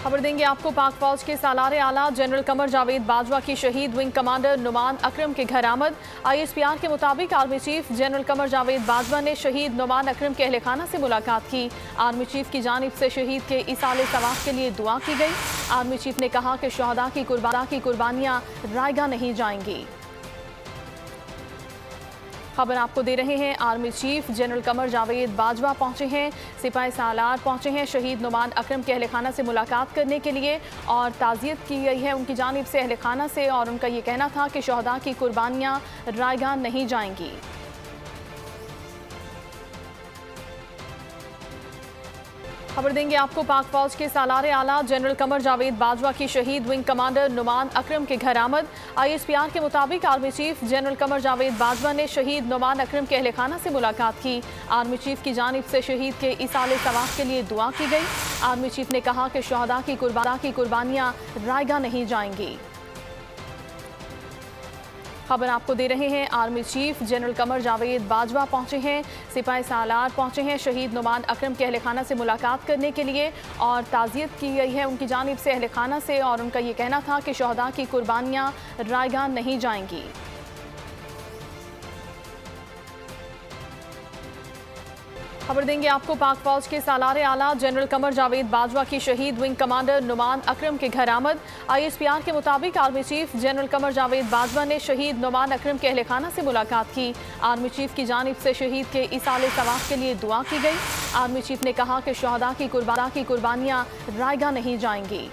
खबर देंगे आपको पाक फौज के सालारे आला जनरल कमर जावेद बाजवा की शहीद विंग कमांडर नुमान अकरम के घर आमद। ISPR के मुताबिक army chief general Qamar Javed Bajwa ने शहीद नुमान अकरम के अहले खाना से मुलाकात की। आर्मी चीफ की जानिब से शहीद के इसाले सवाब के लिए दुआ की गई। आर्मी चीफ ने कहा कि शहदा की कुर्बानियां रायगा नहीं जाएंगी। खबर आपको दे रहे हैं army chief general Qamar Javed Bajwa पहुंचे हैं, सिपाही सालार पहुंचे हैं शहीद नुमान अकरम के अहले खाना से मुलाकात करने के लिए और ताज़ियत की गई है उनकी जानिब से अहले खाना से। और उनका ये कहना था कि शहदा की कुर्बानियां रायगा नहीं जाएंगी। खबर देंगे आपको पाक फौज के सालारे आला जनरल कमर जावेद बाजवा की शहीद विंग कमांडर नुमान अकरम के घर आमद। ISPR के मुताबिक army chief general Qamar Javed Bajwa ने शहीद नुमान अकरम के अहले खाना से मुलाकात की। आर्मी चीफ की जानिब से शहीद के इसाले सवाब के लिए दुआ की गई। आर्मी चीफ ने कहा कि शहदा की कुर्बानियां रायगा नहीं जाएंगी। खबर आपको दे रहे हैं army chief general Qamar Javed Bajwa पहुंचे हैं, सिपाही सालार पहुंचे हैं शहीद नुमान अकरम के अहले खाना से मुलाकात करने के लिए और ताज़ियत की गई है उनकी जानिब से अहले खाना से। और उनका ये कहना था कि शहदा की कुर्बानियां रायगा नहीं जाएंगी। खबर देंगे आपको पाक फौज के सालारे आला जनरल कमर जावेद बाजवा की शहीद विंग कमांडर नुमान अकरम के घर आमद। ISPR के मुताबिक army chief general Qamar Javed Bajwa ने शहीद नुमान अकरम के अहले खाना से मुलाकात की। आर्मी चीफ की जानिब से शहीद के इसाले सवाब के लिए दुआ की गई। आर्मी चीफ ने कहा कि शहदा की कुर्बानियां रायगा नहीं जाएंगी।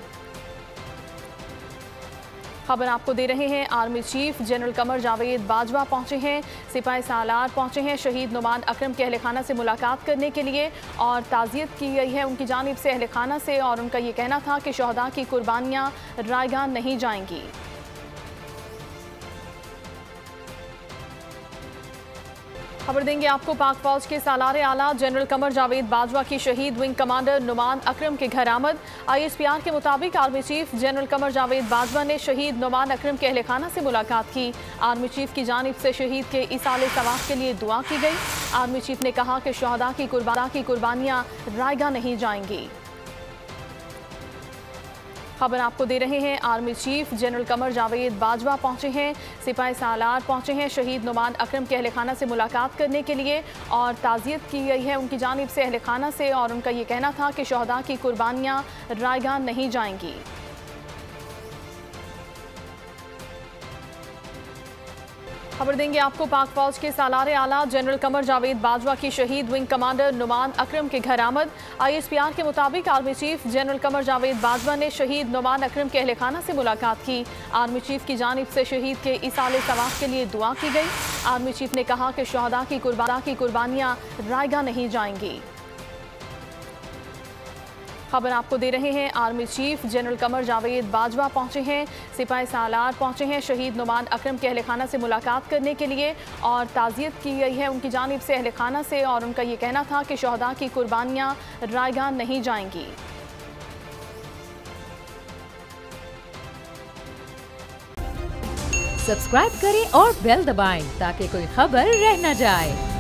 खबर आपको दे रहे हैं army chief general Qamar Javed Bajwa पहुंचे हैं, सिपाही सालार पहुंचे हैं शहीद नुमान अकरम के अहले खाना से मुलाकात करने के लिए और ताज़ियत की गई है उनकी जानिब से अहले खाना से। और उनका ये कहना था कि शहदा की कुर्बानियां रायगा नहीं जाएंगी। खबर देंगे आपको पाक फौज के सालारे आला जनरल कमर जावेद बाजवा की शहीद विंग कमांडर नुमान अकरम के घर आमद। ISPR के मुताबिक army chief general Qamar Javed Bajwa ने शहीद नुमान अकरम के अहले खाना से मुलाकात की। आर्मी चीफ की जानिब से शहीद के इसाले सवाब के लिए दुआ की गई। आर्मी चीफ ने कहा कि शहदा की कुर्बानियां रायगा नहीं जाएंगी। खबर आपको दे रहे हैं army chief general Qamar Javed Bajwa पहुंचे हैं, सिपाही सालार पहुंचे हैं शहीद नुमान अकरम के अहले खाना से मुलाकात करने के लिए और ताज़ियत की गई है उनकी जानिब से अहले खाना से। और उनका ये कहना था कि शहदा की कुर्बानियां रायगा नहीं जाएंगी। खबर देंगे आपको पाक फौज के सालारे आला जनरल कमर जावेद बाजवा की शहीद विंग कमांडर नुमान अकरम के घर आमद। ISPR के मुताबिक army chief general Qamar Javed Bajwa ने शहीद नुमान अकरम के अहले खाना से मुलाकात की। आर्मी चीफ की जानिब से शहीद के इसाले सवाब के लिए दुआ की गई। आर्मी चीफ ने कहा कि शहदा की कुर्बानियां रायगा नहीं जाएंगी। खबर आपको दे रहे हैं army chief general Qamar Javed Bajwa पहुंचे हैं, सिपाही सालार पहुंचे हैं शहीद नुमान अकरम के अहले खाना से मुलाकात करने के लिए और ताज़ियत की गई है उनकी जानिब से अहले खाना से। और उनका ये कहना था कि शहदा की कुर्बानियां रायगा नहीं जाएंगी। सब्सक्राइब करें और बेल दबाएं ताकि कोई खबर रह न जाए।